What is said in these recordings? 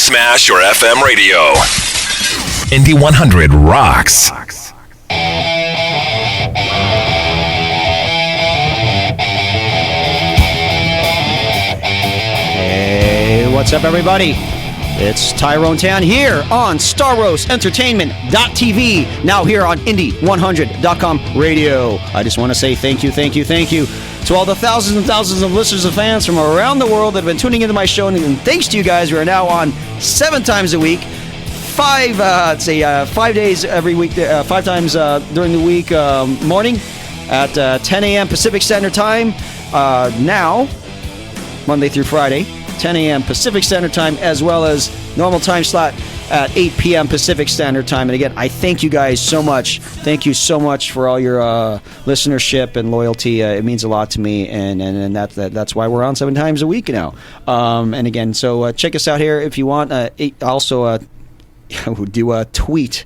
Smash your FM radio. Indy 100 rocks. Hey, what's up, everybody? It's Tyrone Tann here on StarRoastEntertainment.tv, now here on Indy100.com radio. I just want to say thank you to all the thousands and thousands of listeners and fans from around the world that have been tuning into my show. And thanks to you guys, we are now on 7 times a week. 5 days every week, 5 times during the week, morning at 10 a.m. Pacific Standard Time. Now, Monday through Friday, 10 a.m. Pacific Standard Time, as well as normal time slot at 8 p.m. Pacific Standard Time. And again, I thank you guys so much. Thank you so much for all your listenership and loyalty. It means a lot to me, and that's why we're on 7 times a week now. And again, so check us out here if you want. Also, do a tweet.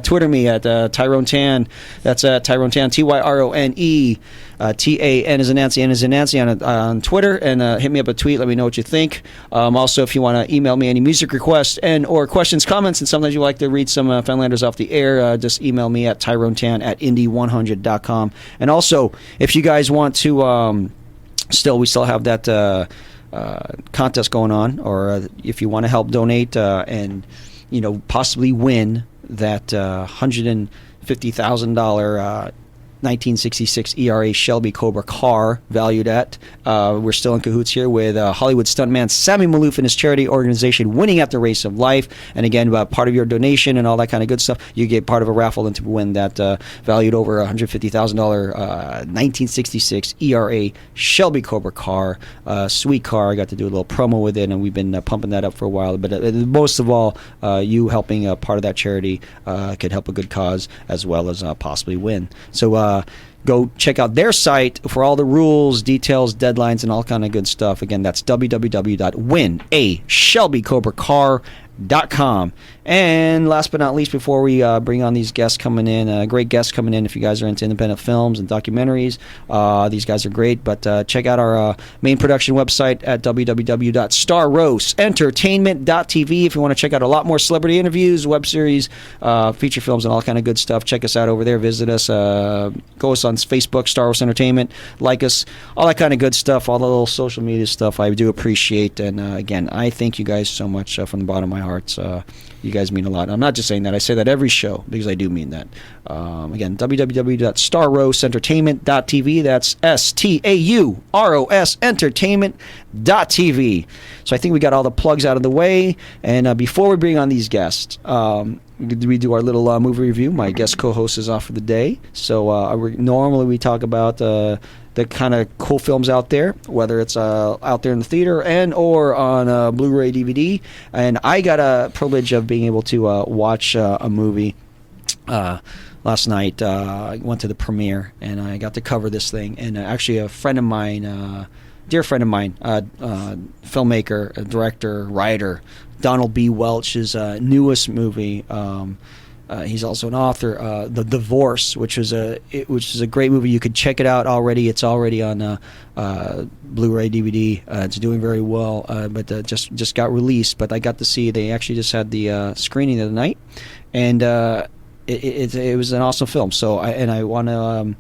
Twitter me at Tyrone Tann. That's Tyrone Tann, Tyrone. TAN is a Nancy, N is a Nancy on Twitter, and hit me up a tweet. Let me know what you think. Also, if you want to email me any music requests and or questions, comments, and sometimes you like to read some Fanlanders off the air, just email me at TyroneTann@Indy100.com. And also, if you guys want to, we still have that contest going on, or if you want to help donate and possibly win that $150,000 1966 ERA Shelby Cobra car valued at. We're still in cahoots here with Hollywood stuntman Sammy Maloof and his charity organization Winning at the Race of Life. And again, part of your donation and all that kind of good stuff, you get part of a raffle and to win that valued over $150,000 1966 ERA Shelby Cobra car. Sweet car. I got to do a little promo with it, and we've been pumping that up for a while. But most of all, you helping part of that charity could help a good cause as well as possibly win. So go check out their site for all the rules, details, deadlines, and all kind of good stuff. Again, that's www.winashelbycobracar.com. And last but not least, before we bring on these guests coming in, great guests coming in, if you guys are into independent films and documentaries, these guys are great. But check out our main production website at www.starroastentertainment.tv if you want to check out a lot more celebrity interviews, web series, feature films, and all kind of good stuff. Check us out over there. Visit us. Go us on Facebook, Star Roast Entertainment. Like us. All that kind of good stuff. All the little social media stuff I do appreciate. And again, I thank you guys so much from the bottom of my heart. You guys mean a lot. I'm not just saying that. I say that every show because I do mean that. Again, www.starroastentertainment.tv. That's STAUROS Entertainment.tv. So I think we got all the plugs out of the way. And before we bring on these guests, we do our little movie review. My guest co-host is off for the day. So normally we talk about the kind of cool films out there, whether it's out there in the theater and or on Blu-ray DVD. And I got a privilege of being able to watch a movie last night. I went to the premiere, and I got to cover this thing. And actually a friend of mine, dear friend of mine, filmmaker, director, writer, Donald B. Welch's newest movie. He's also an author. The Divorce, which is a great movie. You could check it out already. It's already on Blu-ray DVD. It's doing very well, but just got released. But I got to see. They actually just had the screening of the night, and it was an awesome film. So I want to.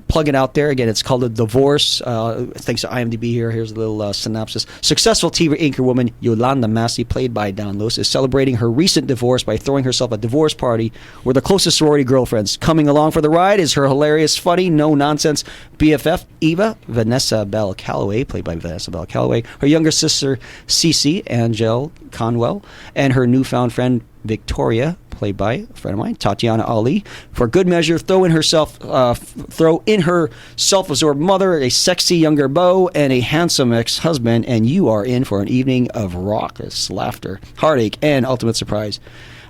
Plug it out there. Again, it's called The Divorce. Thanks to IMDb here. Here's a little synopsis. Successful TV anchor woman Yolanda Massey, played by Don Lewis, is celebrating her recent divorce by throwing herself a divorce party with her closest sorority girlfriends. Coming along for the ride is her hilarious, funny, no-nonsense BFF, Eva, Vanessa Bell Calloway, played by Vanessa Bell Calloway, her younger sister, Cece Angel Conwell, and her newfound friend, Victoria, played by a friend of mine, Tatiana Ali. For good measure, throw in her self-absorbed mother, a sexy younger beau, and a handsome ex-husband, and you are in for an evening of raucous laughter, heartache, and ultimate surprise.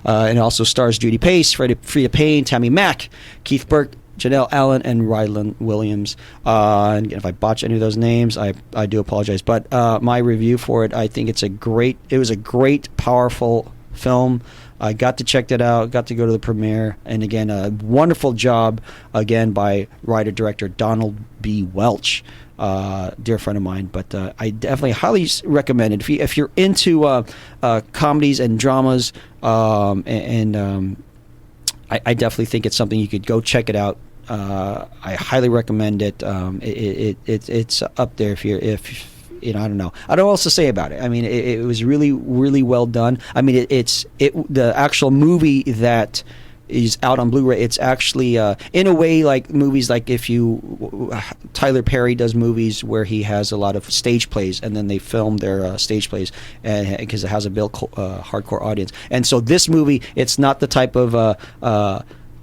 And it also stars Judy Pace, Frida Payne, Tammy Mack, Keith Burke, Janelle Allen, and Rylan Williams. And if I botch any of those names, I do apologize. But my review for it, I think it was a great, powerful film. I got to check that out, got to go to the premiere, and again, a wonderful job, again, by writer-director Donald B. Welch. dear friend of mine. But I definitely highly recommend it if you're into comedies and dramas, I definitely think it's something you could go check it out. I highly recommend it. It's up there if I don't know. I don't know what else to say about it. I mean, it was really, really well done. I mean, the actual movie that is out on Blu-ray. It's actually in a way like movies like Tyler Perry does movies where he has a lot of stage plays and then they film their stage plays because it has a built hardcore audience. And so this movie, it's not the type of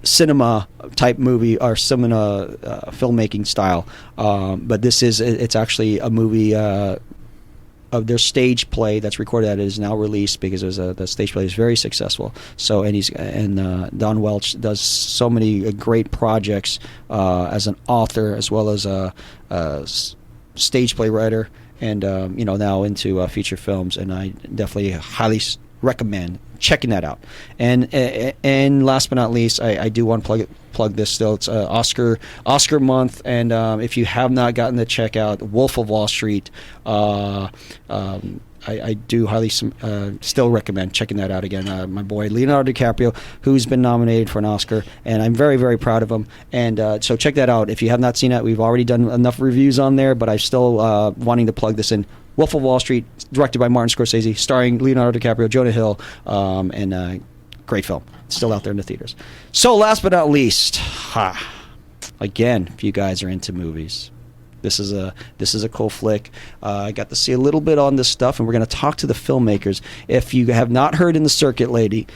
cinema type movie or cinema filmmaking style, but it's actually a movie of their stage play that's recorded that is now released because the stage play is very successful. So Don Welch does so many great projects as an author as well as a stage play writer, and now into feature films, and I definitely highly recommend checking that out. And last but not least, I do want to plug this still. It's Oscar month, and if you have not gotten to check out Wolf of Wall Street, I do highly still recommend checking that out again. My boy Leonardo DiCaprio, who's been nominated for an Oscar, and I'm very, very proud of him. And so check that out. If you have not seen it, we've already done enough reviews on there, but I'm still wanting to plug this in. Wolf of Wall Street, directed by Martin Scorsese, starring Leonardo DiCaprio, Jonah Hill, and great film. It's still out there in the theaters. So last but not least, again, if you guys are into movies, this is a cool flick. I got to see a little bit on this stuff, and we're going to talk to the filmmakers. If you have not heard in the circuit lately,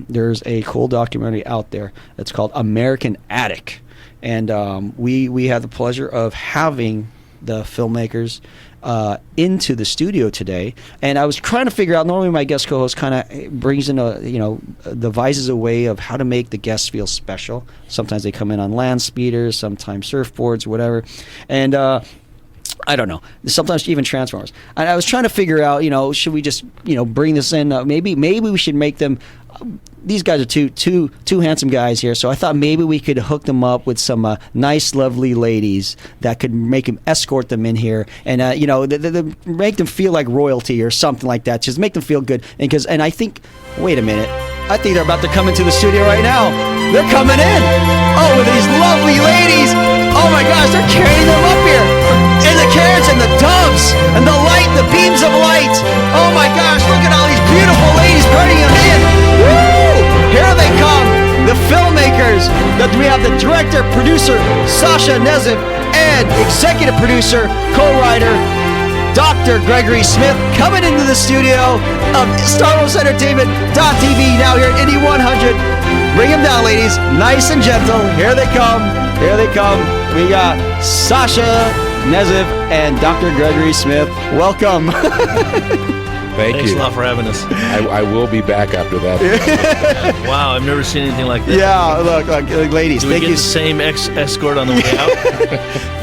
there's a cool documentary out there that's called American Addict, and we had the pleasure of having the filmmakers into the studio today, and I was trying to figure out. Normally, my guest co-host kind of brings in devises a way of how to make the guests feel special. Sometimes they come in on land speeders, sometimes surfboards, whatever, and I don't know. Sometimes even Transformers. And I was trying to figure out, should we just bring this in? Maybe we should make them. These guys are two handsome guys here, so I thought maybe we could hook them up with some nice, lovely ladies that could escort them in here, and make them feel like royalty or something like that. Just make them feel good. And I think, wait a minute, I think they're about to come into the studio right now. They're coming in. Oh, with these lovely ladies. Oh my gosh, they're carrying them up here. And the carrots and the doves and the light, the beams of light. Oh my gosh, look at all these beautiful ladies bringing them in. Woo! Here they come, the filmmakers. We have the director, producer, Sasha Knezev, and executive producer, co-writer, Dr. Gregory Smith, coming into the studio of Star Wars Entertainment.tv now here at Indy 100. Bring them down, ladies. Nice and gentle. Here they come. Here they come. We got Sasha Knezev and Dr. Gregory Smith. Welcome. Thanks a lot for having us. I will be back after that. Wow, I've never seen anything like that. Yeah, look, ladies. Do we thank get you. The same escort on the way out?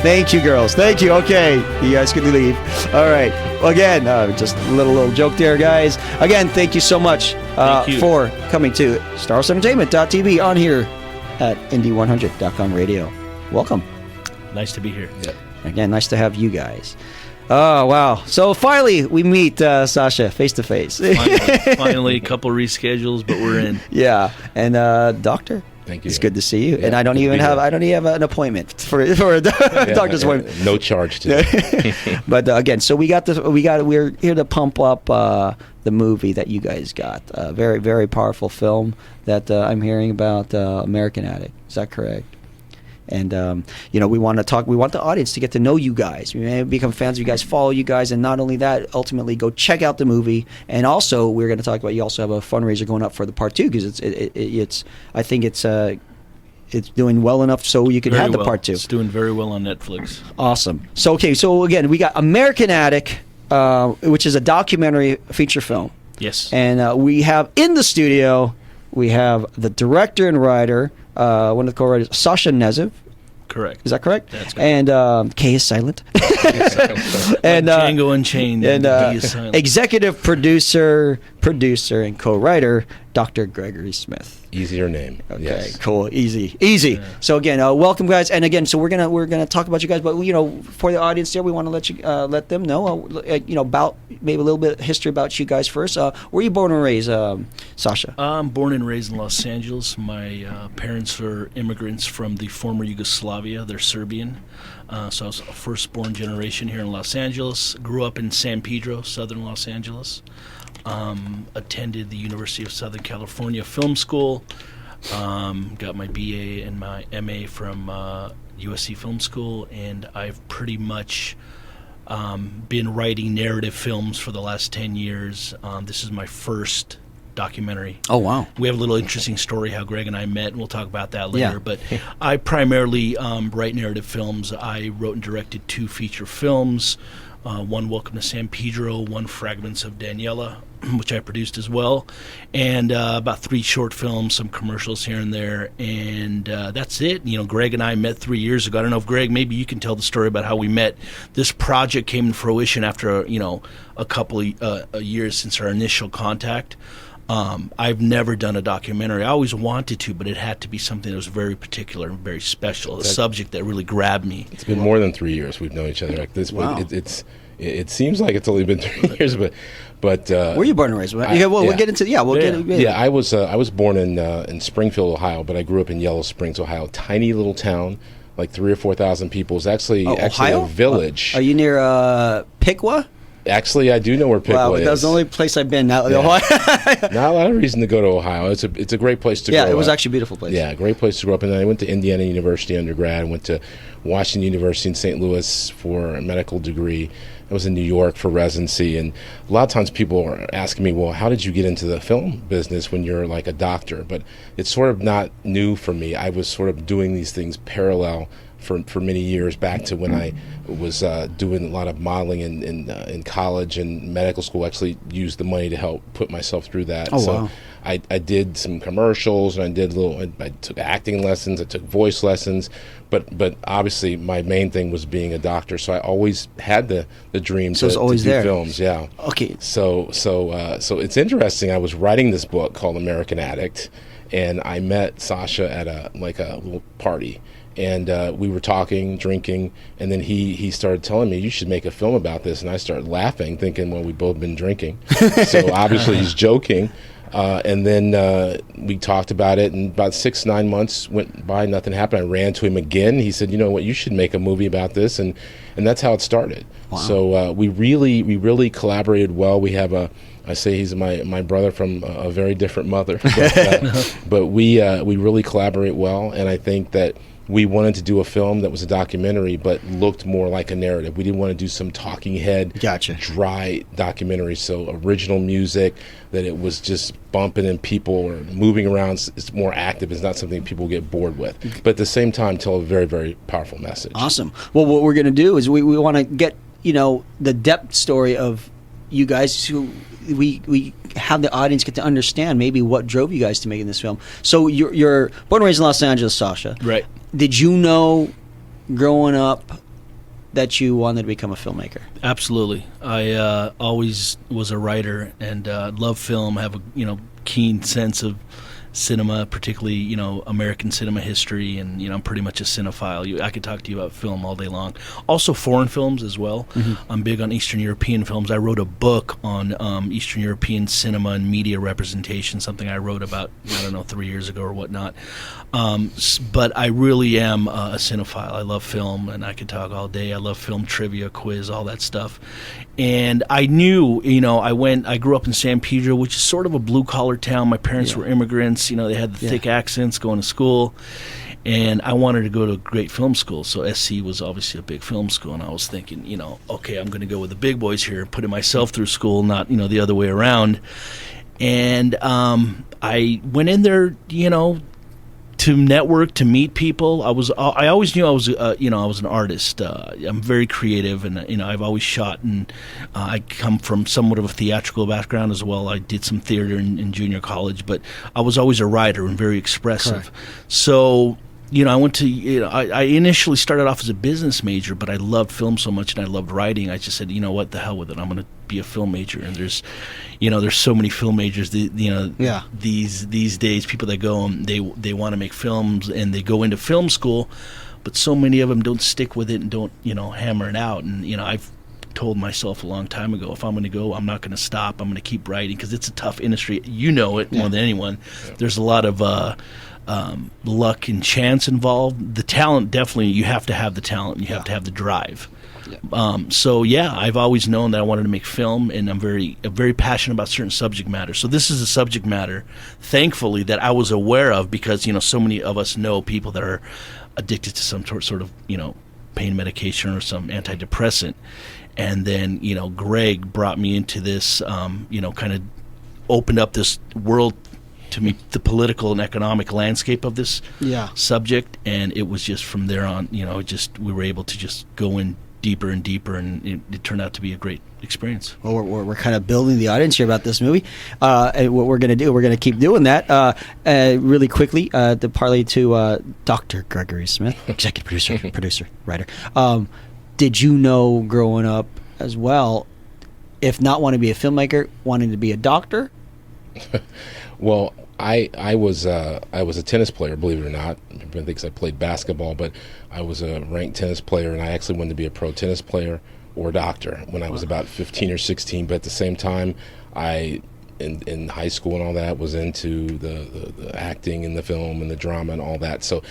Thank you, girls. Thank you. Okay, you guys can leave. All right. Well, again, just a little joke there, guys. Again, thank you so much for coming to Star Wars Entertainment.tv on here at Indy100.com radio. Welcome. Nice to be here. Yeah. Again, nice to have you guys. Oh, wow. So finally, we meet Sasha face to face. Finally, a couple reschedules, but we're in. Yeah. And Doctor, thank you. it's good to see you. Yeah, and I don't even have an appointment for a doctor's appointment. No charge today. But again, so we're here to pump up the movie that you guys got. Very, very powerful film that I'm hearing about, American Addict. Is that correct? And we want the audience to get to know you guys. We may become fans of you guys, follow you guys, and not only that, ultimately go check out the movie. And also, we're going to talk about, you also have a fundraiser going up for the part 2, because I think it's doing well enough so you can have the part 2. It's doing very well on Netflix. Awesome. So again, we got American Addict, which is a documentary feature film. Yes. And we have in the studio, we have the director and writer, one of the co-writers, Sasha Knezev. Correct. Is that correct? That's correct. And K is silent. And Django Unchained. And He is silent. executive producer, producer, and co-writer, Dr. Gregory Smith. Easier name. Okay, Yes. cool, easy. So again, welcome, guys. And again, so we're gonna talk about you guys, but for the audience there, we want to let them know, about maybe a little bit of history about you guys first. Where were you born and raised, Sasha? I'm born and raised in Los Angeles. My parents are immigrants from the former Yugoslavia. They're Serbian. So I was a first-born generation here in Los Angeles. Grew up in San Pedro, southern Los Angeles. Attended the University of Southern California Film School. Got my BA and my MA from USC Film School, and I've pretty much been writing narrative films for the last 10 years. This is my first documentary. Oh, wow. We have a little interesting story how Greg and I met, and we'll talk about that later. Yeah. But I primarily write narrative films. I wrote and directed 2 feature films. One, Welcome to San Pedro, one, Fragments of Daniela, which I produced as well, and about 3 short films, some commercials here and there, and that's it. Greg and I met 3 years ago. I don't know if, Greg, maybe you can tell the story about how we met. This project came to fruition after, a couple of years since our initial contact. I've never done a documentary. I always wanted to, but it had to be something that was very particular and very special, a subject that really grabbed me. It's been more than 3 years we've known each other. Like this, Wow. It seems like it's only been 3 years, but where were you born and raised? We'll get into I was born in Springfield, Ohio, but I grew up in Yellow Springs, Ohio. Tiny little town, like 3,000 or 4,000 people. It's actually Ohio? a village. Are you near Piqua? Actually, I do know where Piqua is. That's the only place I've been. Now, Not a lot of reason to go to Ohio. It's a great place to grow up. Yeah, it was actually a beautiful place. Yeah, great place to grow up. And then I went to Indiana University undergrad. I went to Washington University in St. Louis for a medical degree. I was in New York for residency. And a lot of times people are asking me, well, how did you get into the film business when you're like a doctor? But it's sort of not new for me. I was sort of doing these things parallel for many years, back to when I was doing a lot of modeling in college and medical school. Actually used the money to help put myself through that. Wow. I did some commercials, and I took acting lessons, I took voice lessons, but obviously my main thing was being a doctor. So I always had the dream to do films. Yeah. Okay. So it's interesting. I was writing this book called American Addict, and I met Sasha at a little party. And we were talking, drinking, and then he started telling me, you should make a film about this. And I started laughing, thinking, well, we've both been drinking. So obviously he's joking. And then we talked about it, and about 6-9 months went by, nothing happened. I ran to him again. He said, you know what, you should make a movie about this. And that's how it started. Wow. So we really collaborated well. We have I say he's my brother from a very different mother. But we really collaborate well, and I think that we wanted to do a film that was a documentary but looked more like a narrative. We didn't want to do some talking head, dry documentary. So original music, that it was just bumping and people or moving around. It's more active. It's not something people get bored with. But at the same time, tell a very, very powerful message. Awesome. Well, what we're going to do is we want to get, the depth story of you guys, who we have the audience get to understand maybe what drove you guys to making this film. So you're born and raised in Los Angeles, Sasha. Right. Did you know growing up that you wanted to become a filmmaker? Absolutely. I always was a writer and love film, have a keen sense of cinema, particularly American cinema history, and I'm pretty much a cinephile. I could talk to you about film all day long. Also foreign films as well. Mm-hmm. I'm big on Eastern European films. I wrote a book on Eastern European cinema and media representation, something I wrote about 3 years ago or whatnot. But I really am a cinephile. I love film, and I could talk all day. I love film trivia, quiz, all that stuff. And I knew, I grew up in San Pedro, which is sort of a blue-collar town. My parents were immigrants. They had the thick accents going to school. And I wanted to go to a great film school. So SC was obviously a big film school. And I was thinking, okay, I'm going to go with the big boys here, putting myself through school, not, the other way around. And I went in there, to network, to meet people. I always knew I was an artist. I'm very creative, and I've always shot, and I come from somewhat of a theatrical background as well. I did some theater in junior college, but I was always a writer and very expressive. Correct. So I went to, I initially started off as a business major, but I loved film so much and I loved writing. I just said, what the hell with it? I'm going to be a film major. And there's so many film majors. These days, people that go and they want to make films and they go into film school, but so many of them don't stick with it and don't hammer it out. And I've told myself a long time ago, if I'm going to go, I'm not going to stop. I'm going to keep writing because it's a tough industry. You know it more than anyone. Yeah. There's a lot of luck and chance involved. The talent, definitely, you have to have the talent. You have to have the drive. Yeah. I've always known that I wanted to make film, and I'm very passionate about certain subject matter. So this is a subject matter, thankfully, that I was aware of because so many of us know people that are addicted to some sort of pain medication or some antidepressant. And then, Greg brought me into this, kind of opened up this world to me, the political and economic landscape of this subject. And it was just from there on, we were able to just go in deeper and deeper, and it turned out to be a great experience. Well, we're kind of building the audience here about this movie. And what we're going to do, we're going to keep doing that. Really quickly, to parlay to Dr. Gregory Smith, executive producer, writer. Did you know growing up as well, if not wanting to be a filmmaker, wanting to be a doctor? Well, I was a tennis player, believe it or not. Everyone thinks I played basketball, but I was a ranked tennis player, and I actually wanted to be a pro tennis player or doctor when I was about 15 or 16. But at the same time, I in high school and all that was into the acting and the film and the drama and all that. So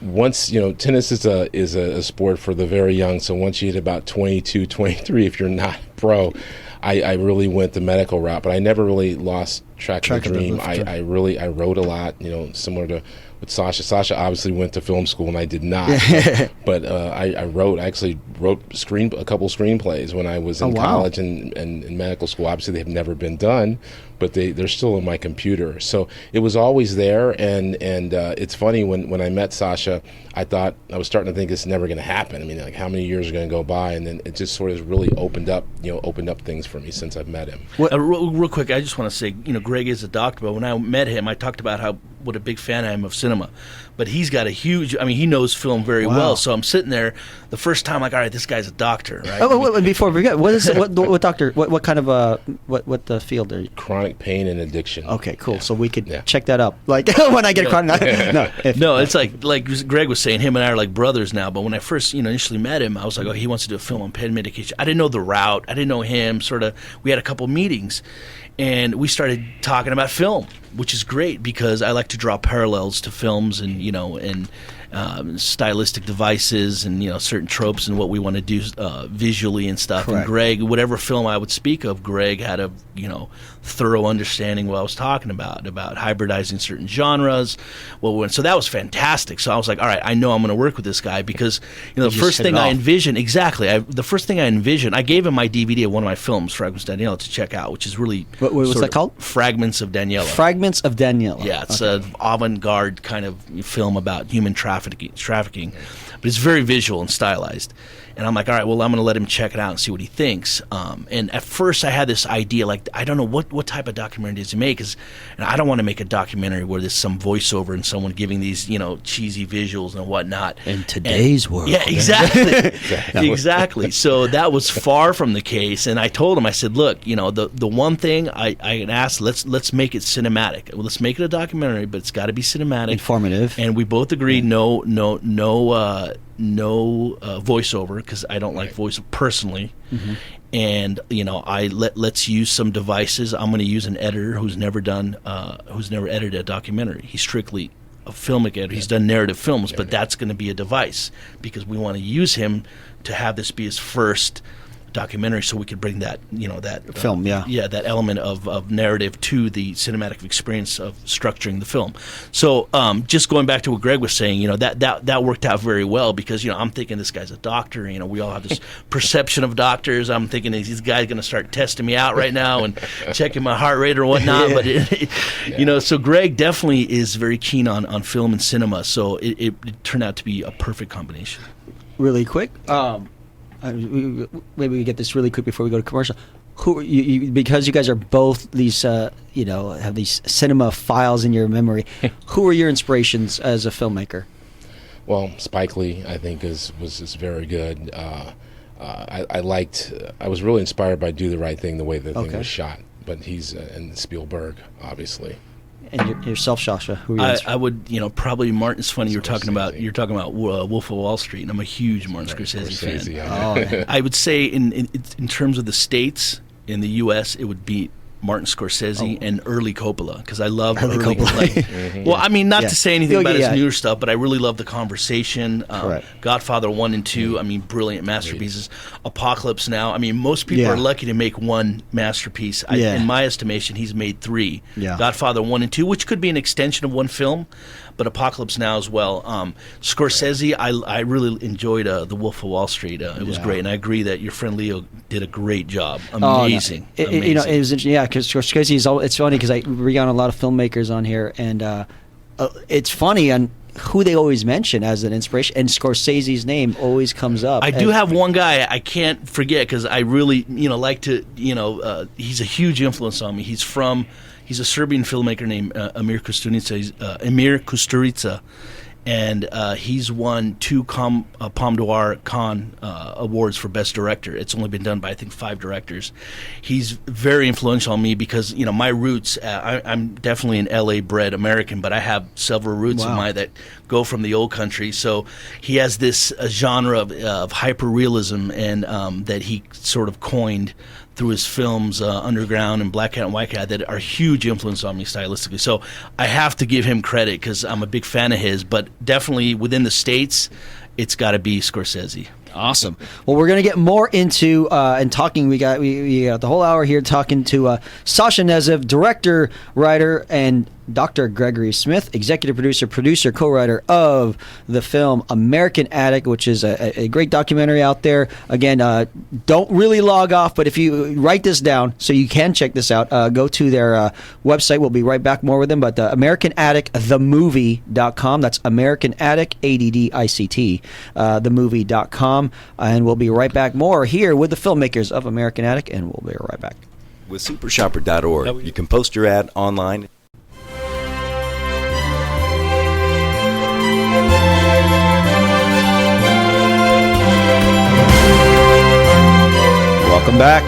once, tennis is a sport for the very young. So once you hit about 22, 23, if you're not pro, I really went the medical route, but I never really lost track of the dream. I wrote a lot, similar to with Sasha. Sasha obviously went to film school and I did not. But I actually wrote a couple screenplays when I was in college and in medical school. Obviously they have never been done, but they're still in my computer. So it was always there, and it's funny, when I met Sasha, I thought, I was starting to think it's never going to happen. I mean, like, how many years are going to go by? And then it just sort of really opened up things for me since I've met him. Real quick, I just want to say, Greg is a doctor, but when I met him, I talked about what a big fan I am of cinema. But he's got he knows film very well. So I'm sitting there the first time, like, all right, this guy's a doctor, right? Before we forget, what doctor, what kind of, what the field are you? Chronic pain and addiction. Okay, cool. Yeah. So we could check that up. Like, when I get chronic, no, it's like Greg was saying, him and I are like brothers now. But when I first, initially met him, I was like, oh, he wants to do a film on pain medication. I didn't know the route. I didn't know him. We had a couple meetings, and we started talking about film, which is great because I like to draw parallels to films and stylistic devices and certain tropes and what we want to do visually and stuff. Correct. And Greg, whatever film I would speak of, Greg had a thorough understanding what I was talking about hybridizing certain genres. So that was fantastic. So I was like, all right, I know I'm going to work with this guy because the first thing I envisioned, I gave him my DVD of one of my films, Fragments of Daniela, to check out, which is really what's that called? Fragments of Daniela. Fragments of Daniela. Yeah, it's an avant-garde kind of film about human trafficking, but it's very visual and stylized. And I'm like, all right, well, I'm going to let him check it out and see what he thinks. And at first I had this idea, like, I don't know what type of documentary does he make, and I don't want to make a documentary where there's some voiceover and someone giving these, cheesy visuals and whatnot. In today's world. Yeah, exactly. Exactly. So that was far from the case. And I told him, I said, look, the one thing I asked, let's make it cinematic. Well, let's make it a documentary, but it's got to be cinematic. Informative. And we both agreed, no voiceover, because I don't like voice personally. Mm-hmm. And let's use some devices. I'm going to use an editor who's never edited a documentary. He's strictly a filmic editor. Yeah. He's done narrative films, but that's going to be a device because we want to use him to have this be his first documentary, so we could bring that film, that element of narrative to the cinematic experience of structuring the film. So just going back to what Greg was saying, that worked out very well because I'm thinking this guy's a doctor. We all have this perception of doctors. I'm thinking this guy's going to start testing me out right now and checking my heart rate or whatnot. But so Greg definitely is very keen on film and cinema. So it turned out to be a perfect combination. Really quick. Maybe we get this really quick before we go to commercial. Who you because you guys are both these have these cinema files in your memory. Who are your inspirations as a filmmaker? Well, Spike Lee, I think, was very good. I was really inspired by Do the Right Thing, the way the thing Okay. was shot. But he's and Spielberg, obviously. And yourself, Sasha, who are you? I would, probably Martin. It's funny you're talking about Scorsese. Wolf of Wall Street, and I'm a huge Martin Scorsese fan. Yeah. Oh, I would say in terms of the states in the U.S., it would be Martin Scorsese and early Coppola, because I love early Coppola. Well, I mean, not Yeah. to say anything about Yeah. his newer stuff, but I really love The Conversation, Correct. Godfather 1 and 2. I mean, brilliant masterpieces. Apocalypse Now. I mean, most people Yeah. are lucky to make one masterpiece. Yeah. In my estimation, he's made 3. Yeah. Godfather 1 and 2, which could be an extension of one film, but Apocalypse Now as well. Scorsese, I really enjoyed The Wolf of Wall Street. It was Yeah. great, and I agree that your friend Leo did a great job. Oh, no. Amazing. It was interesting. Yeah, because Scorsese is. It's funny because we got a lot of filmmakers on here, and it's funny on who they always mention as an inspiration, and Scorsese's name always comes up. I do have one guy I can't forget, because I really, like to, he's a huge influence on me. He's a Serbian filmmaker named Emir Kusturica, and he's won 2 Palme d'Or Cannes awards for Best Director. It's only been done by, I think, 5 directors. He's very influential on me because, my roots, I'm definitely an LA-bred American, but I have several roots of mine that go from the old country. So he has this genre of hyper-realism and that he sort of coined through his films, Underground and Black Cat and White Cat, that are huge influence on me stylistically. So I have to give him credit because I'm a big fan of his, but definitely within the States, it's got to be Scorsese. Awesome. Well, we're going to get more into and talking. We got the whole hour here talking to Sasha Knezev, director, writer, and Dr. Gregory Smith, executive producer, co-writer of the film American Addict, which is a great documentary out there. Again, don't really log off, but if you write this down so you can check this out, go to their website. We'll be right back more with them. But American Addict, themovie.com. That's American Addict, ADDICT, themovie.com. And we'll be right back more here with the filmmakers of American Addict, and we'll be right back. With supershopper.org, you can post your ad online. Welcome back.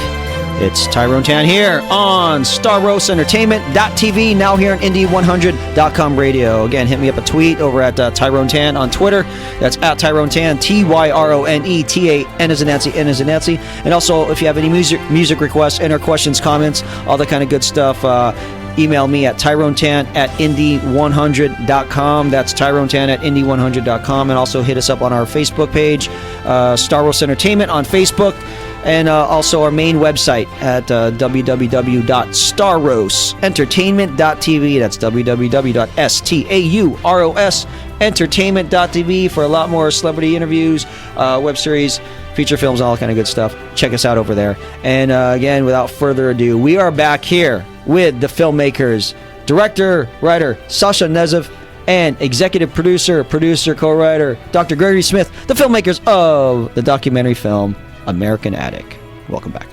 It's Tyrone Tann here on StarRoastEntertainment.tv, now here on Indie100.com radio. Again, hit me up a tweet over at Tyrone Tann on Twitter. That's at Tyrone Tann, TYRONETAN as in Nancy, N as in Nancy. And also, if you have any music requests, enter questions, comments, all that kind of good stuff, email me at TyroneTan at Indie100.com. That's TyroneTan at Indie100.com. And also hit us up on our Facebook page, Star Roast Entertainment on Facebook. And also our main website at www.starroastentertainment.tv. That's www.starroastentertainment.tv for a lot more celebrity interviews, web series, feature films, all that kind of good stuff. Check us out over there. And again, without further ado, we are back here with the filmmakers, director, writer, Sasha Knezev, and executive producer, co-writer, Dr. Gregory Smith, the filmmakers of the documentary film American Addict. Welcome back.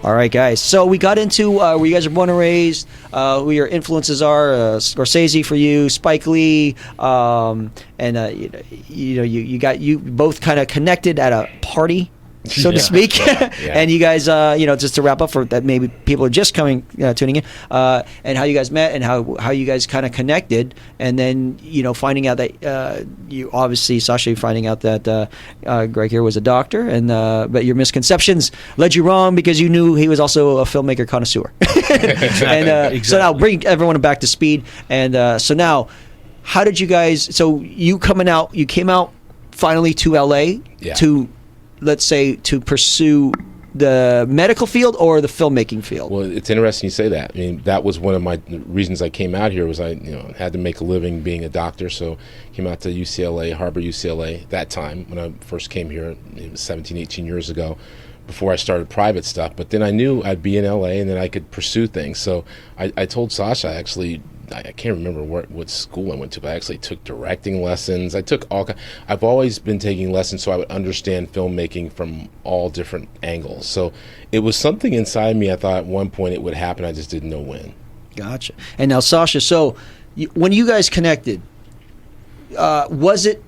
All right, guys. So we got into where you guys are born and raised, who your influences are. Scorsese for you, Spike Lee, and you both kind of connected at a party, so to speak. Yeah. And you guys, just to wrap up for that, maybe people are just tuning in, and how you guys met and how you guys kind of connected, and then finding out that you obviously, Sasha, finding out that Greg here was a doctor, and but your misconceptions led you wrong because you knew he was also a filmmaker connoisseur. And so now bring everyone back to speed. And so now, how did you guys? So you came out finally to LA to, let's say, to pursue the medical field or the filmmaking field? Well, it's interesting you say that. I mean, that was one of my reasons I came out here was I had to make a living being a doctor. So came out to UCLA, Harbor UCLA, that time when I first came here. It was 17, 18 years ago before I started private stuff. But then I knew I'd be in LA and then I could pursue things. So I told Sasha, I can't remember what school I went to, but I actually took directing lessons. I've always been taking lessons so I would understand filmmaking from all different angles. So it was something inside me. I thought at one point it would happen. I just didn't know when. Gotcha. And now, Sasha, so when you guys connected, was it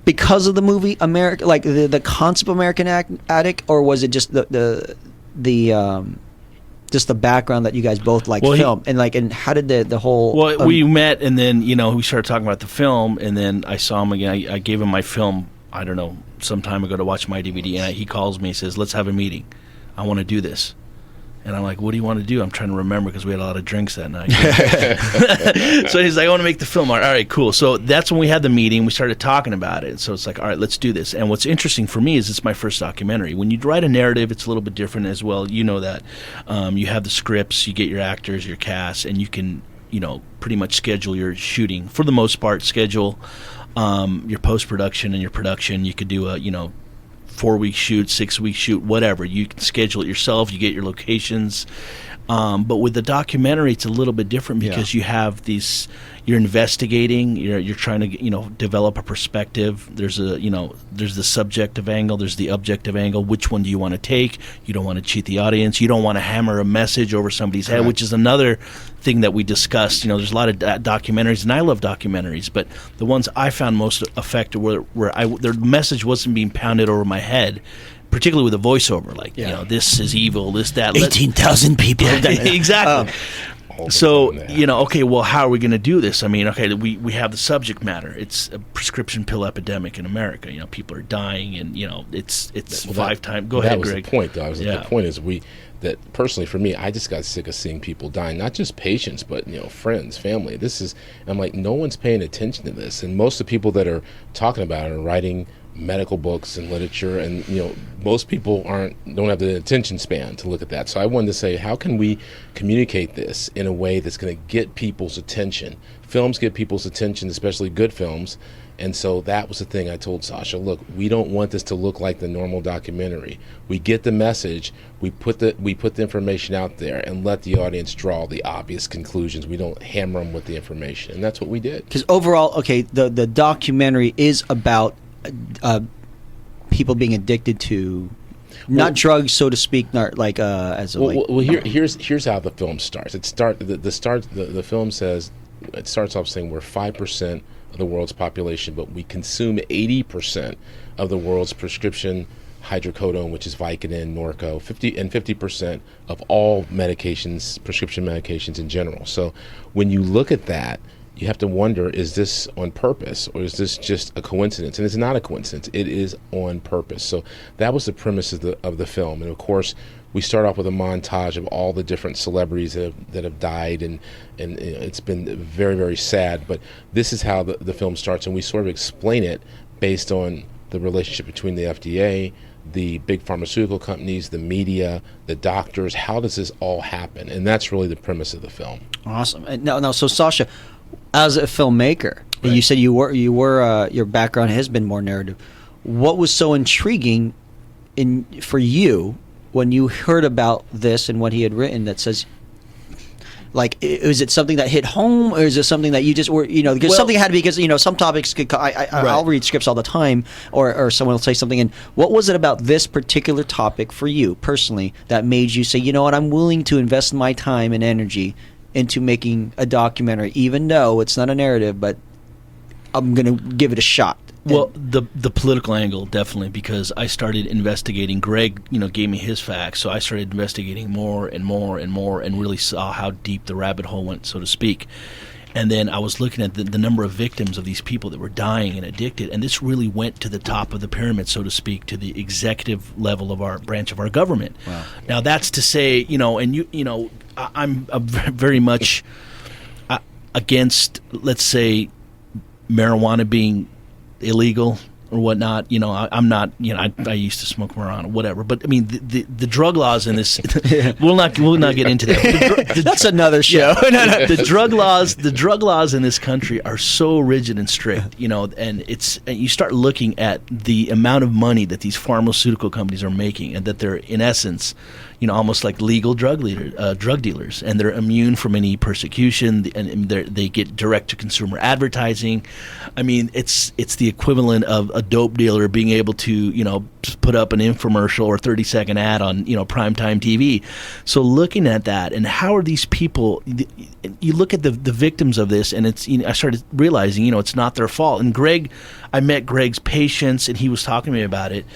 because of the movie America, like the concept of American Addict, or was it just the just the background that you guys both like film, and how did the whole? Well, we met, and then we started talking about the film, and then I saw him again. I gave him my film, I don't know, some time ago to watch my DVD, and he calls me and says, "Let's have a meeting. I want to do this." And I'm like, "What do you want to do?" I'm trying to remember because we had a lot of drinks that night. So he's like, "I want to make the film." All right, cool. So that's when we had the meeting. We started talking about it. So it's like, all right, let's do this. And what's interesting for me is it's my first documentary. When you write a narrative, it's a little bit different as well. You know that. You have the scripts, you get your actors, your cast, and you can, pretty much schedule your shooting. For the most part, schedule your post-production and your production. You could do a, 4-week shoot, 6-week shoot, whatever. You can schedule it yourself. You get your locations. But with the documentary, it's a little bit different because you have these. You're investigating. You're trying to develop a perspective. There's there's the subjective angle. There's the objective angle. Which one do you want to take? You don't want to cheat the audience. You don't want to hammer a message over somebody's head, which is another thing that we discussed. There's a lot of documentaries, and I love documentaries, but the ones I found most effective were their message wasn't being pounded over my head. Particularly with a voiceover, like this is evil, this that. 18,000 people. Exactly. So okay, well, how are we going to do this? I mean, okay, we have the subject matter. It's a prescription pill epidemic in America. People are dying, and it's 5 times. Go ahead, Greg. That was the point, though. The point is that personally for me, I just got sick of seeing people dying, not just patients, but friends, family. I'm like, no one's paying attention to this, and most of the people that are talking about it are writing medical books and literature, and most people don't have the attention span to look at that. So I wanted to say, how can we communicate this in a way that's going to get people's attention? Films get people's attention, especially good films. And so that was the thing I told Sasha. Look, we don't want this to look like the normal documentary. We get the message, we put the information out there, and let the audience draw the obvious conclusions. We don't hammer them with the information, and that's what we did. Because overall, okay, the documentary is about people being addicted to not drugs, so to speak, not like as a here's how the film starts. The film says it starts off saying we're 5% of the world's population, but we consume 80% of the world's prescription hydrocodone, which is Vicodin, Norco, 50% of all medications, prescription medications in general. So when you look at that, you have to wonder, is this on purpose, or is this just a coincidence? And it's not a coincidence. It is on purpose. So that was the premise of the film. And of course, we start off with a montage of all the different celebrities that have died, and it's been very, very sad. But this is how the film starts, and we sort of explain it based on the relationship between the FDA, the big pharmaceutical companies, the media, the doctors. How does this all happen? And that's really the premise of the film. Awesome. Now, so Sasha, as a filmmaker, right. You said you were your background has been more narrative. What was so intriguing for you when you heard about this and what he had written that says, like, is it something that hit home, or is it something that you just were, because something had to be, because, some topics could, I'll read scripts all the time, or someone will say something, and what was it about this particular topic for you personally that made you say, you know what, I'm willing to invest my time and energy into making a documentary, even though it's not a narrative, but I'm going to give it a shot? Well, the political angle, definitely, because I started investigating. Greg, gave me his facts, so I started investigating more and more and more, and really saw how deep the rabbit hole went, so to speak. And then I was looking at the number of victims of these people that were dying and addicted, and this really went to the top of the pyramid, so to speak, to the executive level of our branch of our government. Wow. Now, that's to say, I'm very much against, let's say, marijuana being illegal or whatnot. I'm not. I used to smoke marijuana, whatever. But I mean, the drug laws in this. we'll not get into that. That's another show. Yeah, the drug laws in this country are so rigid and strict. And you start looking at the amount of money that these pharmaceutical companies are making, and that they're in essence, almost like legal drug dealers, and they're immune from any persecution, and they get direct-to-consumer advertising. I mean, it's the equivalent of a dope dealer being able to, put up an infomercial or 30-second ad on, primetime TV. So looking at that, and how are these people? You look at the victims of this, and it's. I started realizing, it's not their fault. And I met Greg's patients, and he was talking to me about it.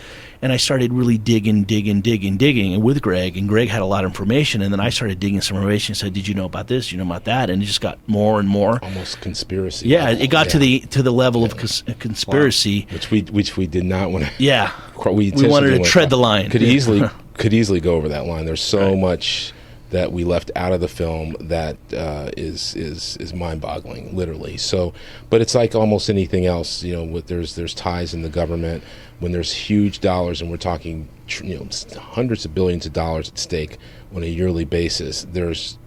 And I started really digging and with Greg, and Greg had a lot of information, and then I started digging some information and said, did you know about this? You know about that? And it just got more and more. Almost conspiracy. Yeah, it got to the level of conspiracy. Wow. Which we did not want to. Yeah. We wanted to tread the line. Could easily go over that line. There's so much that we left out of the film that is mind-boggling, literally. So, but it's like almost anything else, there's ties in the government. When there's huge dollars, and we're talking, hundreds of billions of dollars at stake on a yearly basis, there's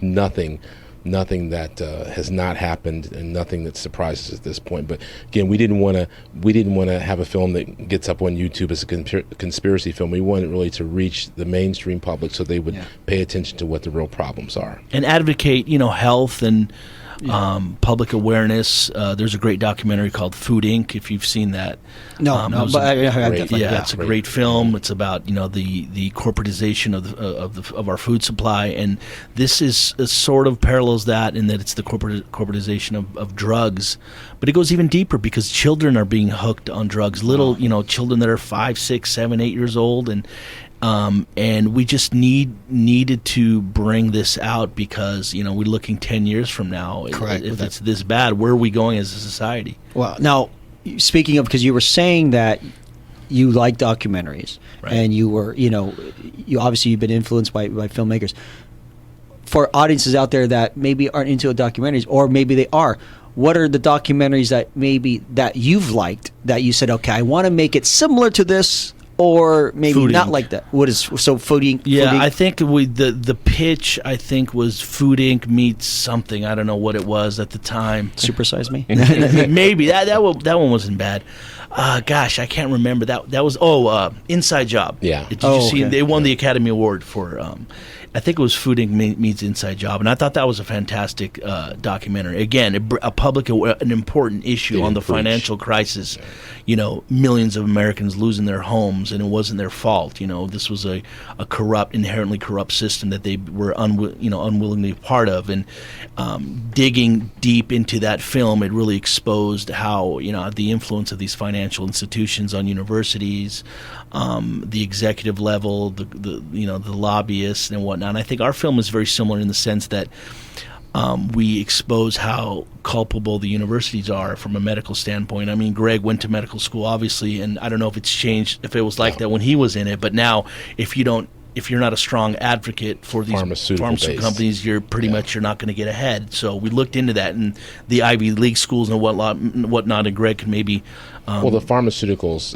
nothing that has not happened, and nothing that surprises at this point. But again, we didn't want to have a film that gets up on YouTube as a conspiracy film. We wanted really to reach the mainstream public so they would pay attention to what the real problems are and advocate, health and public awareness. There's a great documentary called Food Inc. If you've seen that. No, but I definitely. Yeah, it's a great film. It's about the corporatization of our food supply, and this is sort of parallels that in that it's the corporatization of drugs, but it goes even deeper because children are being hooked on drugs. Little children that are 5, 6, 7, 8 years old, and we just needed to bring this out because we're looking 10 years from now. Correct. If it's this bad, where are we going as a society? Well, now speaking of, because you were saying that you like documentaries, right, and you were, you obviously you've been influenced by filmmakers. For audiences out there that maybe aren't into documentaries, or maybe they are, what are the documentaries that you've liked that you said, okay, I want to make it similar to this? Or maybe Food not Inc. like that. What is Food Inc? Yeah, Food Inc? I think the pitch was Food Inc. meets something. I don't know what it was at the time. Supersize Me. Maybe that one wasn't bad. Gosh, I can't remember that was Inside Job. Yeah. Did you see? Okay. They won the Academy Award for. I think it was Food Inc. meets Inside Job, and I thought that was a fantastic documentary. Again, an important issue on the financial crisis. Millions of Americans losing their homes, and it wasn't their fault. This was a inherently corrupt system that they were unwillingly part of. And digging deep into that film, it really exposed how the influence of these financial institutions on universities, the executive level, the lobbyists and whatnot. And I think our film is very similar in the sense that we expose how culpable the universities are from a medical standpoint. I mean, Greg went to medical school, obviously, and I don't know if it's changed, if it was like that when he was in it. But now, if you're not a strong advocate for these pharmaceutical companies, you're pretty much you're not going to get ahead. So we looked into that, and the Ivy League schools and whatnot. And Greg can maybe. Well, the pharmaceuticals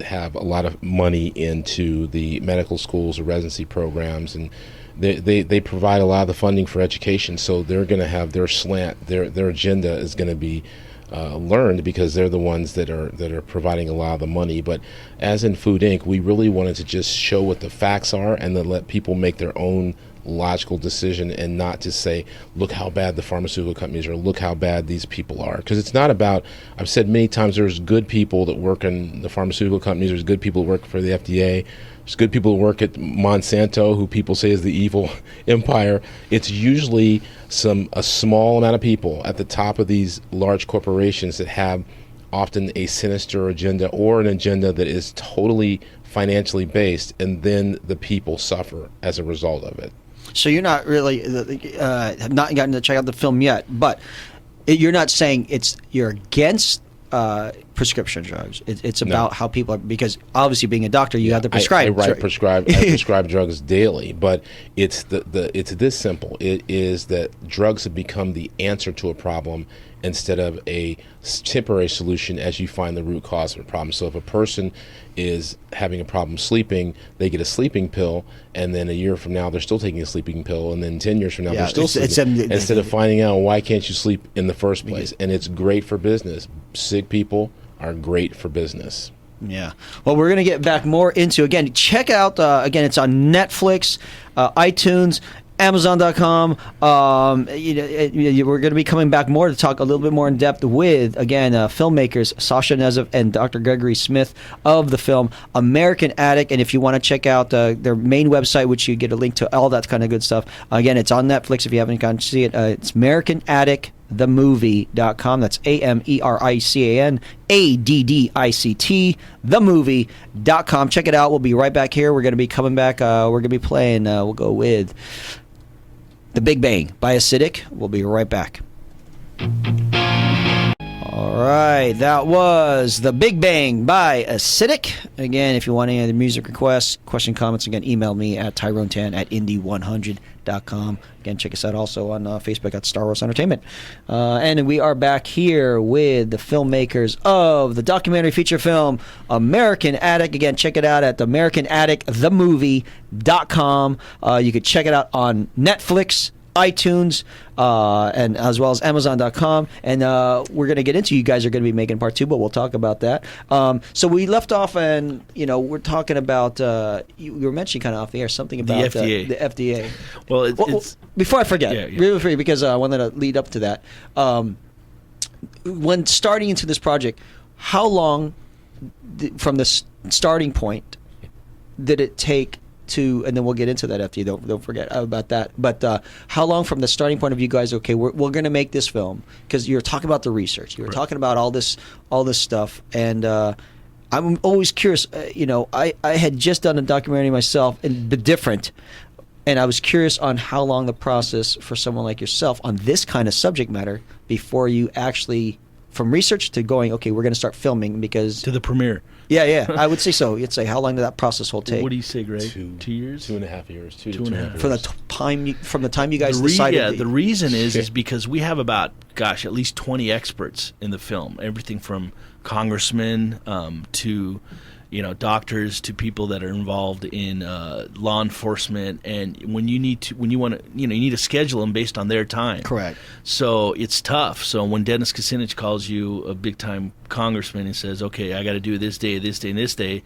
have a lot of money into the medical schools or residency programs, and they provide a lot of the funding for education. So they're going to have their slant, their agenda is going to be learned because they're the ones that are providing a lot of the money. But as in Food Inc., we really wanted to just show what the facts are and then let people make their own logical decision, and not to say, look how bad the pharmaceutical companies are, look how bad these people are. Because it's not about, I've said many times, there's good people that work in the pharmaceutical companies, there's good people that work for the FDA, there's good people that work at Monsanto, who people say is the evil empire. It's usually a small amount of people at the top of these large corporations that have often a sinister agenda, or an agenda that is totally financially based, and then the people suffer as a result of it. So you're not really have not gotten to check out the film yet, but you're not saying you're against prescription drugs. It's about how people are, because obviously being a doctor, you have to prescribe. I prescribe drugs daily, but it's it's this simple. It is that drugs have become the answer to a problem instead of a temporary solution as you find the root cause of a problem. So if a person is having a problem sleeping, they get a sleeping pill, and then a year from now they're still taking a sleeping pill, and then 10 years from now they're still sleeping, instead of finding out why can't you sleep in the first place. And it's great for business. Sick people are great for business. Yeah. Well, we're going to get back more into, again, check out, again, it's on Netflix, iTunes, Amazon.com. We're going to be coming back more to talk a little bit more in depth with, again, filmmakers Sasha Knezev and Dr. Gregory Smith of the film American Addict. And if you want to check out their main website, which you get a link to all that kind of good stuff, again, it's on Netflix if you haven't gotten to see it. It's American Addict. themovie.com. That's AMERICAN ADDICT, themovie.com. Check it out. We'll be right back here. We're going to be coming back. We're going to be playing, we'll go with The Big Bang by Addict. We'll be right back. All right, that was The Big Bang by Addict. Again, if you want any other music requests, question, comments, again, email me at tyronetan@indie100.com. Again, check us out also on Facebook at Star Wars Entertainment. And we are back here with the filmmakers of the documentary feature film American Addict. Again, check it out at AmericanAddictTheMovie.com. You can check it out on Netflix, iTunes, and as well as Amazon.com. And we're going to get into, you guys are going to be making part 2, but we'll talk about that. So we left off, and we're talking about you were mentioning kind of off the air something about the FDA. The FDA. Well, it's before I forget, yeah. really quick, because I wanted to lead up to that. When starting into this project, how long from the starting point did it take to, and then we'll get into that after you don't forget about that, but how long from the starting point of you guys, okay, we're going to make this film, because you're talking about the research, you were talking about all this stuff, and I'm always curious, I had just done a documentary myself, and different, and I was curious on how long the process for someone like yourself on this kind of subject matter before you actually, from research to going, okay, we're going to start filming, because to the premiere. Yeah, I would say so. You'd say, how long did that process whole take? What do you say, Greg? 2 years? 2.5 years. Two and a half years. From the time you guys decided. Yeah, the reason is because we have about, at least 20 experts in the film. Everything from congressmen to, doctors, to people that are involved in law enforcement. And when you need to schedule them based on their time. Correct. So it's tough. So when Dennis Kucinich calls you a big time congressman and says, okay, I got to do this day, and this day,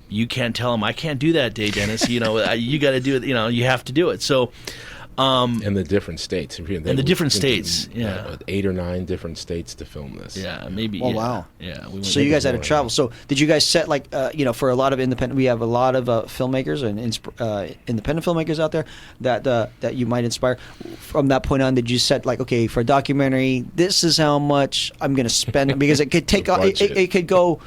you can't tell him, I can't do that day, Dennis. You got to do it. You have to do it. So. And the different states. And the different states, yeah. 8 or 9 different states to film this. Yeah, maybe. Oh, yeah. wow. Yeah. So you guys had to travel. So did you guys set, for a lot of independent, we have a lot of filmmakers and independent filmmakers out there that you might inspire. From that point on, did you set, okay, for a documentary, this is how much I'm going to spend? Because it could take, it could go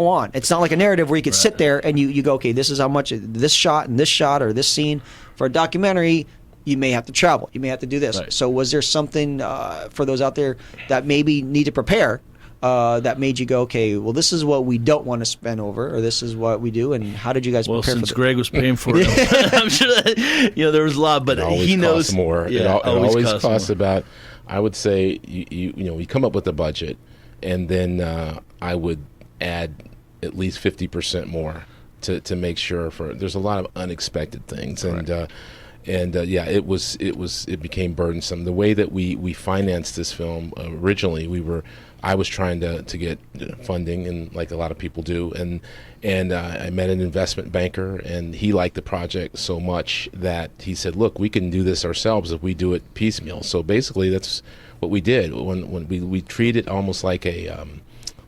on. It's not like a narrative where you could sit there and you go, okay, this is how much this shot or this scene. For a documentary, you may have to travel. You may have to do this. Right. So was there something for those out there that maybe need to prepare that made you go, okay, well, this is what we don't want to spend over, or this is what we do, and how did you guys prepare for that? Well, since Greg was paying for it, I'm sure that, there was a lot, but he knows. Costs more. Yeah, it always costs more. about, I would say, you come up with a budget, and then I would add at least 50% more to make sure there's a lot of unexpected things. Right. It became burdensome. The way that we financed this film originally, I was trying to get funding, and like a lot of people do, and I met an investment banker, and he liked the project so much that he said, look, we can do this ourselves if we do it piecemeal. So basically that's what we did. When we treat it almost like an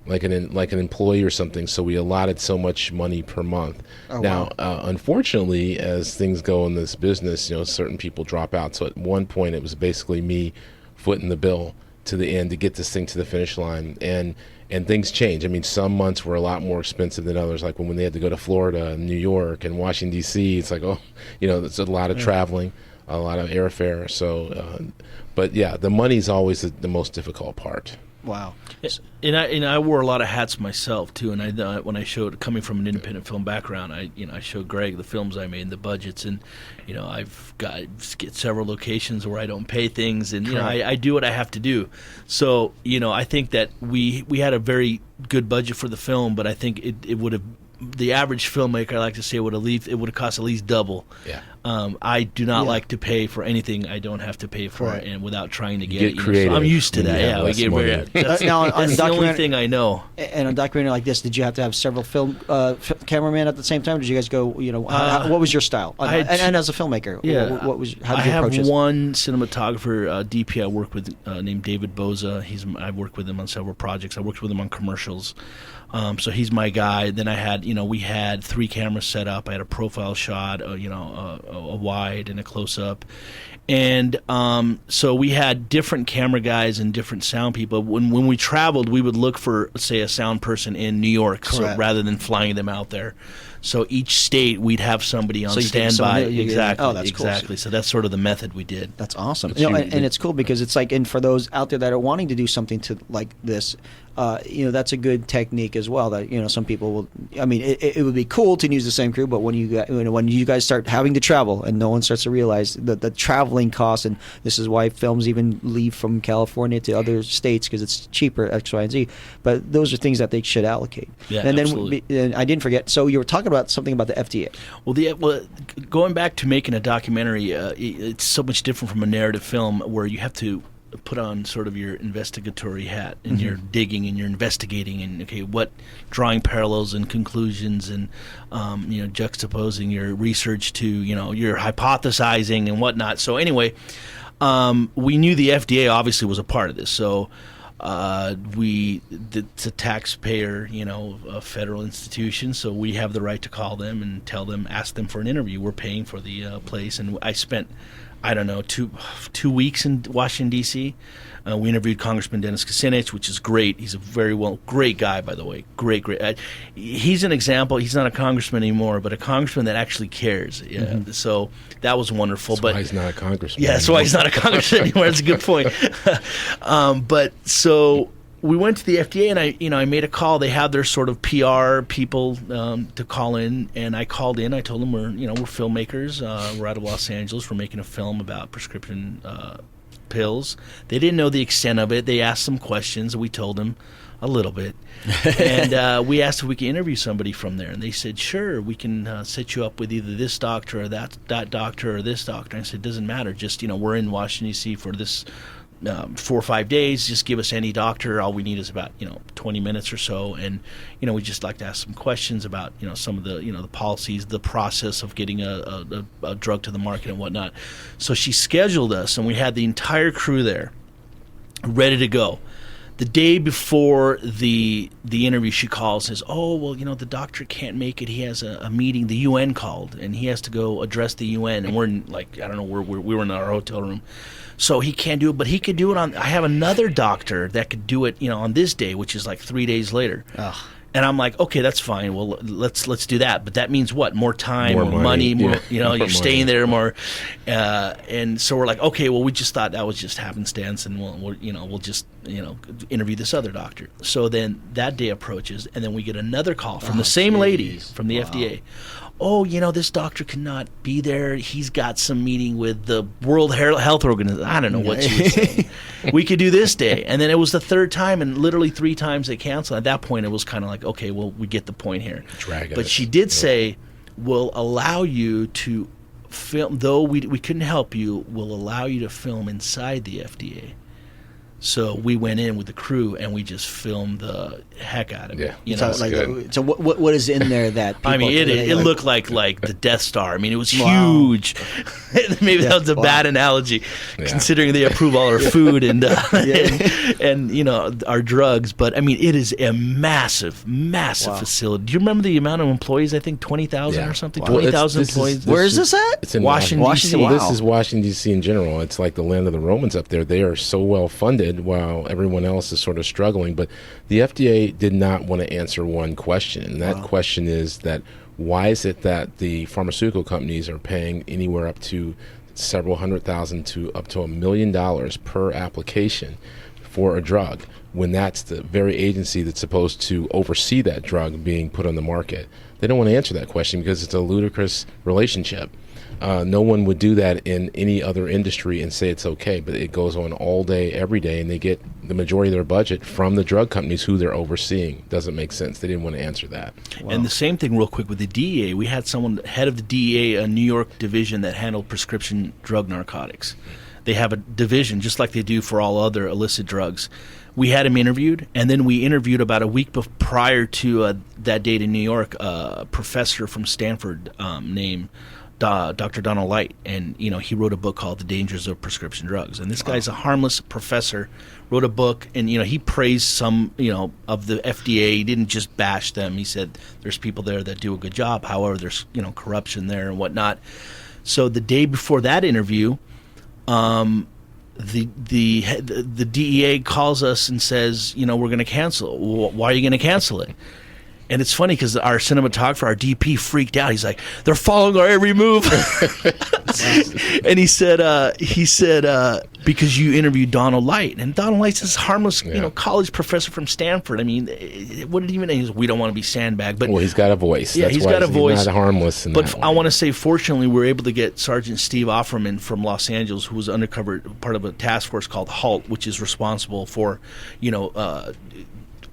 employee or something, so we allotted so much money per month. Oh, now, wow. Unfortunately, as things go in this business, certain people drop out. So at one point, it was basically me footing the bill to the end to get this thing to the finish line, and things change. I mean, some months were a lot more expensive than others. Like when they had to go to Florida, and New York, and Washington D.C., it's like, it's a lot of traveling, a lot of airfare. So, but yeah, the money's always the most difficult part. Wow. And I wore a lot of hats myself too. And when I showed, coming from an independent film background, I showed Greg the films I made, the budgets, and I've get several locations where I don't pay things, and I do what I have to do. So I think that we had a very good budget for the film, but I think it would have. The average filmmaker, I like to say, it would have cost at least double. Yeah. I do not Yeah. like to pay for anything I don't have to pay for, Right. and without trying to get get it. So creative I'm used to when that. you have Yeah, we less get money. that's, Now, on that's the the only documentary- thing I know. And a documentary like this, did you have to have several cameramen at the same time? Did you guys go? What was your style? I had And as a filmmaker, Yeah, what was? How I did you have approach this? one cinematographer, DP, I work with named David Boza. I've worked with him on several projects. I worked with him on commercials. So he's my guy. Then I had, we had 3 cameras set up. I had a profile shot, a wide and a close up. And so we had different camera guys and different sound people. When we traveled, we would look for, say, a sound person in New York, so Correct. rather than flying them out there. So each state, we'd have somebody on So you take someone standby. new, Exactly. oh, that's cool. Exactly. So that's sort of the method we did. That's awesome. But And it's cool because it's like, and for those out there that are wanting to do something to like this, that's a good technique as well. That some people will. I mean, it would be cool to use the same crew, but when you guys start having to travel, and no one starts to realize the traveling costs, and this is why films even leave from California to other states because it's cheaper, X, Y, and Z. But those are things that they should allocate. Yeah, and absolutely. then I didn't forget. So you were talking about something about the FDA. Well, going back to making a documentary, it's so much different from a narrative film where you have to put on sort of your investigatory hat and you're digging and you're investigating and what drawing parallels and conclusions and juxtaposing your research to you're hypothesizing and whatnot. So anyway, we knew the FDA obviously was a part of this. So it's a taxpayer, a federal institution, so we have the right to call them and ask them for an interview. We're paying for the place, and I spent, I don't know, two weeks in Washington, D.C. We interviewed Congressman Dennis Kucinich, which is great. He's a great guy, by the way. Great. He's an example. He's not a congressman anymore, but a congressman that actually cares. Yeah. So that was wonderful. That's why he's not a congressman. Yeah, that's why he's not a congressman anymore. That's a good point. But so we went to the FDA, and I made a call. They have their sort of PR people to call in, and I called in. I told them we're filmmakers. We're out of Los Angeles. We're making a film about prescription pills. They didn't know the extent of it. They asked some questions, and we told them a little bit. And we asked if we could interview somebody from there, and they said, sure, we can set you up with either this doctor or that doctor or this doctor. And I said, it doesn't matter. Just, we're in Washington, D.C. for this 4 or 5 days. Just give us any doctor. All we need is about 20 minutes or so, and we just like to ask some questions about some of the the policies, the process of getting a drug to the market and whatnot. So she scheduled us, and we had the entire crew there, ready to go. The day before the interview, she calls and says, oh, well, the doctor can't make it. He has a meeting. The UN called, and he has to go address the UN. And we're in, like, I don't know, we were in our hotel room. So he can't do it, but he could do it on – I have another doctor that could do it, on this day, which is like 3 days later. Ugh. And I'm like, okay, that's fine. Well, let's do that. But that means what? More time, more money, more, more you're staying money. there more. And so we're like, okay, well, we just thought that was just happenstance, and we'll just interview this other doctor. So then that day approaches, and then we get another call from the same lady from the FDA. Oh, this doctor cannot be there. He's got some meeting with the World Health Organization. I don't know what she was saying. We could do this day. And then it was the third time, and literally 3 times they canceled. At that point, it was kind of like, okay, well, we get the point here. But she did say, we'll allow you to film, though we couldn't help you, we'll allow you to film inside the FDA. So we went in with the crew and we just filmed the heck out of it. So what is in there that people it looked like the Death Star. I mean, it was huge. Maybe that was a bad analogy, considering they approve all our food and our drugs. But I mean, it is a massive facility. Do you remember the amount of employees? I think 20,000 or something. 20,000 employees. Where is this at? It's in Washington, D.C. Well, this is Washington, D.C. in general. It's like the land of the Romans up there. They are so well funded while everyone else is sort of struggling. But the FDA did not want to answer one question, and that question is that why is it that the pharmaceutical companies are paying anywhere up to several $100,000 to up to $1 million per application for a drug, when that's the very agency that's supposed to oversee that drug being put on the market? They don't want to answer that question because it's a ludicrous relationship. No one would do that in any other industry and say it's okay, but it goes on all day, every day, and they get the majority of their budget from the drug companies who they're overseeing. Doesn't make sense. They didn't want to answer that. Wow. And the same thing real quick with the DEA. We had someone, head of the DEA, a New York division that handled prescription drug narcotics. They have a division just like they do for all other illicit drugs. We had him interviewed, and then we interviewed about a week prior to that date in New York, a professor from Stanford named Dr. Donald Light, and he wrote a book called The Dangers of Prescription Drugs. And this guy's a harmless professor, wrote a book, and he praised some of the FDA. He didn't just bash them. He said there's people there that do a good job. However, there's corruption there and whatnot. So the day before that interview, the DEA calls us and says, we're going to cancel. Why are you going to cancel it? And it's funny because our cinematographer, our DP, freaked out. He's like, "They're following our every move." And he said, because you interviewed Donald Light, and Donald Light's this harmless, college professor from Stanford. I mean, what did he even? He goes, "We don't want to be sandbagged." But he's got a voice. Yeah, he's got a voice. He's not harmless. But I want to say, fortunately, we were able to get Sergeant Steve Offerman from Los Angeles, who was undercover, part of a task force called HALT, which is responsible for,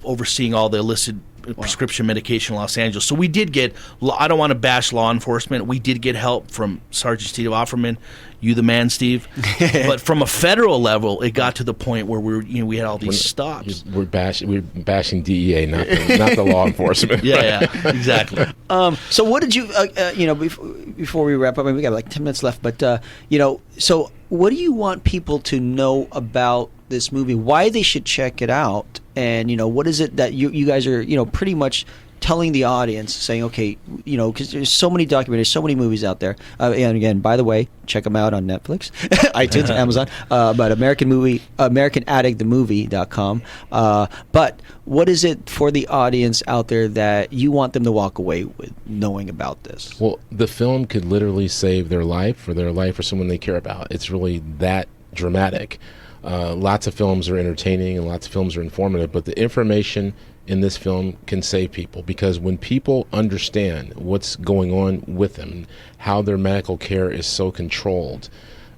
overseeing all the illicit prescription medication in Los Angeles. So we did get, I don't want to bash law enforcement, we did get help from Sergeant Steve Offerman, you the man, Steve. But from a federal level, it got to the point where we had all these stops. We're bashing DEA, not the law enforcement. Yeah, exactly. So what did you, before we wrap up, we got like 10 minutes left, but, so what do you want people to know about this movie, why they should check it out, and what is it that you guys are pretty much telling the audience, saying, okay, because there's so many documentaries, so many movies out there, and again, by the way, check them out on Netflix, iTunes, Amazon, but AmericanAddictTheMovie.com. But what is it for the audience out there that you want them to walk away with knowing about this? Well, the film could literally save their life or someone they care about. It's really that dramatic. Lots of films are entertaining and lots of films are informative, but the information in this film can save people, because when people understand what's going on with them and how their medical care is so controlled,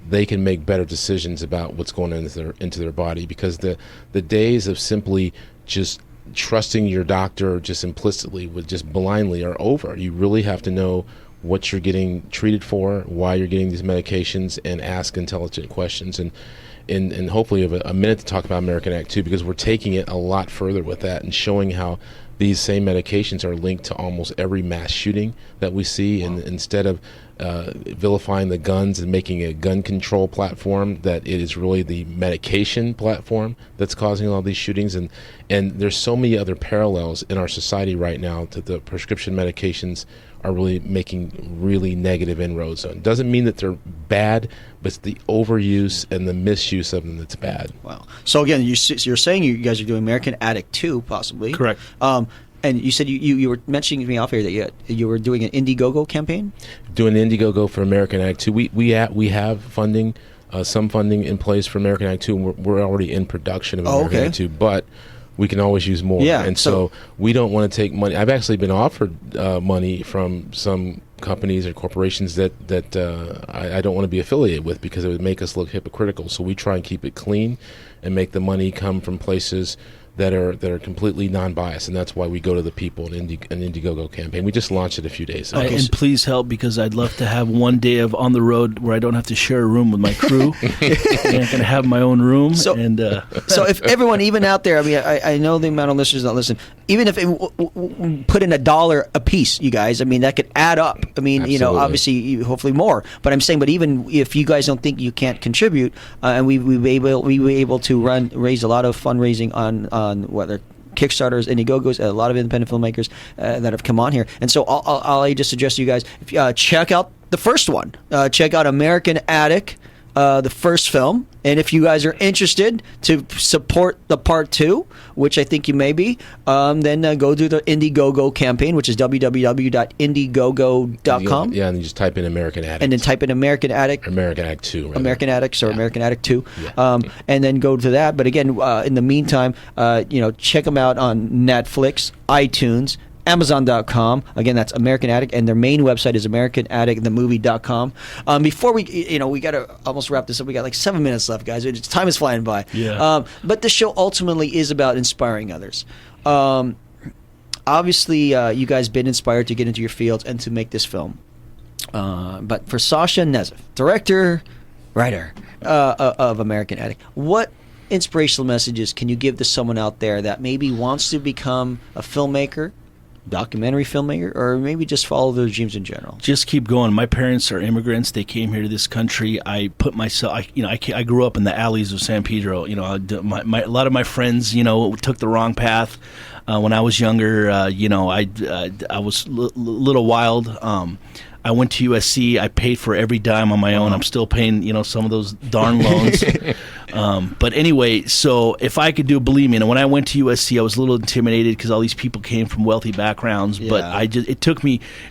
they can make better decisions about what's going on into their body, because the days of simply just trusting your doctor just implicitly, with just blindly, are over. You really have to know what you're getting treated for, why you're getting these medications, and ask intelligent questions. And hopefully have a minute to talk about American Act 2, because we're taking it a lot further with that and showing how these same medications are linked to almost every mass shooting that we see. And instead of vilifying the guns and making a gun control platform, that it is really the medication platform that's causing all these shootings. And there's so many other parallels in our society right now to the prescription medications are really making really negative inroads on. Doesn't mean that they're bad, but it's the overuse and the misuse of them that's bad. Wow. So again, you're saying you guys are doing American Addict 2, possibly. Correct. And you said you were mentioning to me off here that you were doing an Indiegogo campaign? Doing an Indiegogo for American Act 2. We have funding, some funding in place for American Act 2, and we're already in production of American Act 2, but we can always use more. Yeah, and so we don't want to take money. I've actually been offered money from some companies or corporations that I don't want to be affiliated with, because it would make us look hypocritical. So we try and keep it clean and make the money come from places that are completely non-biased, and that's why we go to the people in an Indiegogo campaign. We just launched it a few days ago. And please help, because I'd love to have one day of on the road where I don't have to share a room with my crew. And I can have my own room. So if everyone, even out there, I mean, I know the amount of listeners that listen, even if it put in $1 a piece, you guys, I mean, that could add up. I mean, Absolutely. Obviously, hopefully more. But I'm saying, but even if you guys don't think you can't contribute, and we were able to raise a lot of fundraising on whether Kickstarters, Indiegogos, a lot of independent filmmakers that have come on here. And so I just suggest you guys, check out the first one. Check out American Addict, the first film. And if you guys are interested to support the part 2, which I think you may be, then go do the Indiegogo campaign, which is www.indiegogo.com. Yeah, and you just type in American Addict. And then type in American Addict. Or American Act 2. Rather. American Addicts or American Addict 2. Yeah. And then go to that. But again, in the meantime, check them out on Netflix, iTunes, Amazon.com. Again, that's American Addict, and their main website is AmericanAddictTheMovie.com. Before we got to almost wrap this up. We got like 7 minutes left, guys. Time is flying by. Yeah. But the show ultimately is about inspiring others. Obviously, you guys been inspired to get into your fields and to make this film. But for Sasha Knezev, director, writer of American Addict, what inspirational messages can you give to someone out there that maybe wants to become a filmmaker, documentary filmmaker, or maybe just follow their dreams in general? Just keep going. My parents are immigrants. They came here to this country. I put myself, I grew up in the alleys of San Pedro. A lot of my friends, took the wrong path. When I was younger, I was a little wild. I went to USC. I paid for every dime on my own. I'm still paying, some of those darn loans. But anyway, so if I could believe me, when I went to USC, I was a little intimidated because all these people came from wealthy backgrounds. Yeah. But it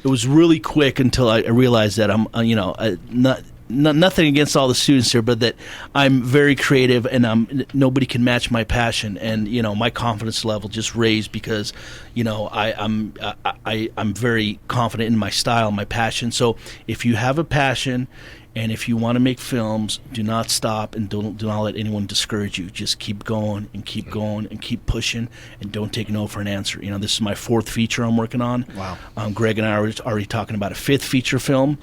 was really quick until I realized that I'm, nothing against all the students here, but that I'm very creative and nobody can match my passion, and my confidence level just raised because I'm very confident in my style, my passion. So if you have a passion and if you want to make films, do not stop and do not let anyone discourage you. Just keep going and keep going and keep pushing, and don't take no for an answer. This is my 4th feature I'm working on. Wow. Greg and I are already talking about a 5th feature film,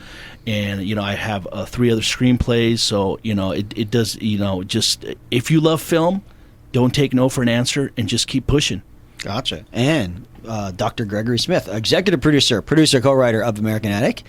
and I have 3 other screenplays. So it does. Just if you love film, don't take no for an answer, and just keep pushing. Gotcha. And Dr. Gregory Smith, executive producer, co-writer of American Addict.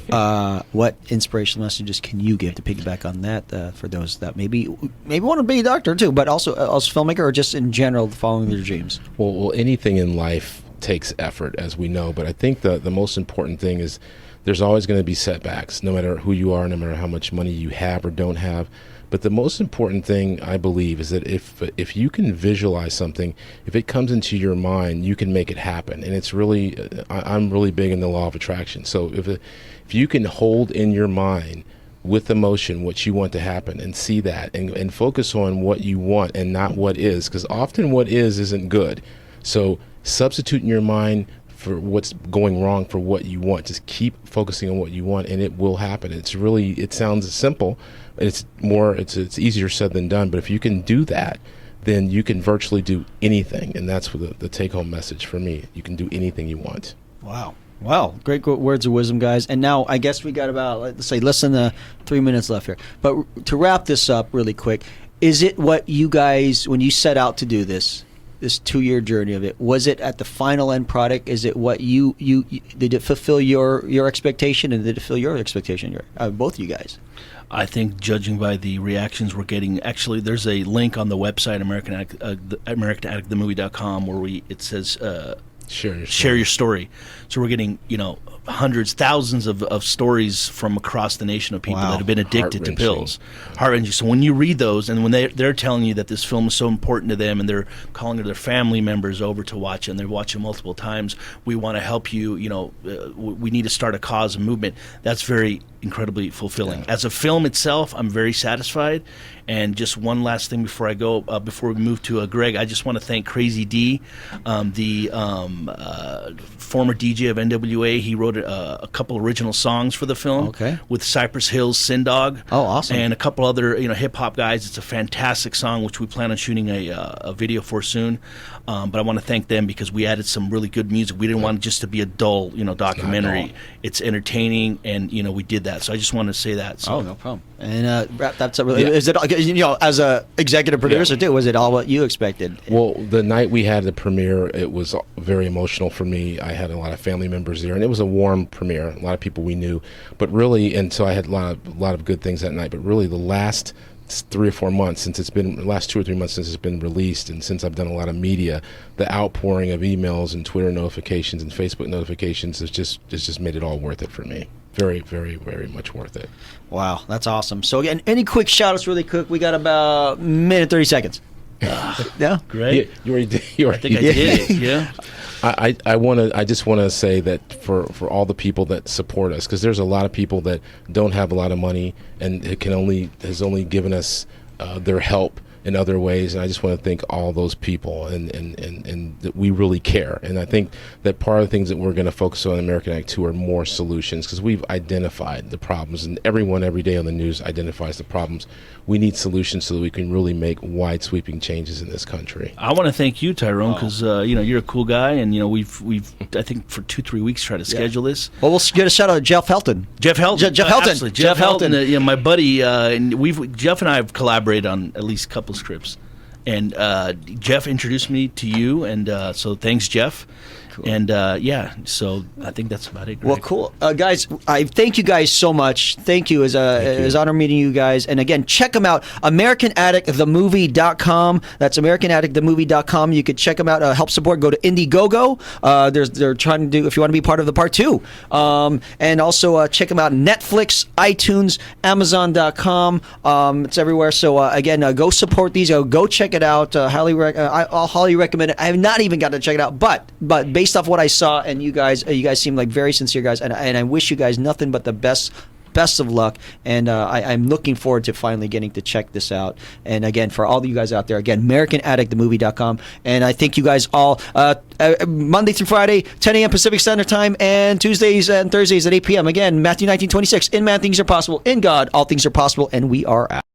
What inspirational messages can you give to piggyback on that for those that maybe want to be a doctor too, but also as a filmmaker, or just in general following their dreams? Well, anything in life takes effort, as we know, but I think the most important thing is there's always going to be setbacks, no matter who you are, no matter how much money you have or don't have. But the most important thing, I believe, is that if you can visualize something, if it comes into your mind, you can make it happen. And it's really, I'm really big in the law of attraction. So if you can hold in your mind with emotion what you want to happen and see that and focus on what you want and not what is, because often what is isn't good. So substitute in your mind for what's going wrong for what you want. Just keep focusing on what you want, and it will happen. It sounds simple. It's easier said than done, but if you can do that, then you can virtually do anything, and that's the take-home message for me. You can do anything you want. Wow, great words of wisdom, guys. And now I guess we got about, let's say, less than 3 minutes left here. But to wrap this up really quick, is it what you guys, when you set out to do this 2-year journey of it, was it at the final end product? Is it what you did it fulfill your expectation, and did it fulfill your expectation, both of you guys? I think, judging by the reactions we're getting, actually, there's a link on the website, AmericanAddictTheMovie.com, where it says share your story. So we're getting, hundreds, thousands of stories from across the nation of people that have been addicted to pills. Heart-wrenching. So when you read those, and when they're telling you that this film is so important to them, and they're calling their family members over to watch it, and they're watching multiple times, we want to help you, we need to start a cause and movement. That's very incredibly fulfilling. Yeah. As a film itself, I'm very satisfied. And just one last thing before I go, before we move to Greg, I just want to thank Crazy D, the former DJ of NWA. He wrote a couple original songs for the film with Cypress Hill's Sin Dog. Oh, awesome. And a couple other hip-hop guys. It's a fantastic song, which we plan on shooting a video for soon. But I want to thank them because we added some really good music. We didn't want it just to be a dull, documentary. It's entertaining, and we did that. So I just want to say that. So. Oh, no problem. And that's is it? As a executive producer too, was it all what you expected? Well, the night we had the premiere, it was very emotional for me. I had a lot of family members there, and it was a warm premiere. A lot of people we knew, but really, and so I had a lot of good things that night. But really, the last 3 or 4 months since it's been, the last 2 or 3 months since it's been released, and since I've done a lot of media, the outpouring of emails and Twitter notifications and Facebook notifications has just made it all worth it for me. Very, very, very much worth it. Wow, that's awesome. So again, any quick shout-outs really quick? We got about a minute, 30 seconds. Yeah? Great. You already did. I think I did it, yeah. I just want to say that for all the people that support us, because there's a lot of people that don't have a lot of money and has only given us their help in other ways. And I just want to thank all those people, and that we really care. And I think that part of the things that we're going to focus on in American Act 2 are more solutions, because we've identified the problems, and everyone every day on the news identifies the problems. We need solutions so that we can really make wide sweeping changes in this country. I want to thank you, Tyrone, because you're a cool guy, and we've I think for 2-3 weeks tried to schedule this. Well, we'll get a shout out to Jeff Helton. Jeff Helton. Absolutely. Jeff Helton. My buddy, and Jeff and I have collaborated on at least a couple scripts, and Jeff introduced me to you, and so thanks, Jeff. Cool. And so I think that's about it. Greg. Well, cool, guys. I thank you guys so much. Thank you. It was an honor meeting you guys. And again, check them out. AmericanAddictTheMovie.com. That's AmericanAddictTheMovie.com. You could check them out. Help support. Go to Indiegogo. They're trying to do, if you want to be part of the part 2. And also check them out. Netflix, iTunes, Amazon.com. It's everywhere. So again, go support these. Go check it out. I'll highly recommend it. I have not even got to check it out, but based off what I saw, and you guys seem like very sincere guys, and I wish you guys nothing but the best of luck, and I'm looking forward to finally getting to check this out. And again, for all of you guys out there, again, AmericanAddictTheMovie.com. And I thank you guys all Monday through Friday, 10 a.m. Pacific Standard Time, and Tuesdays and Thursdays at 8 p.m. Again, Matthew 19:26. In man, things are possible. In God, all things are possible. And we are out.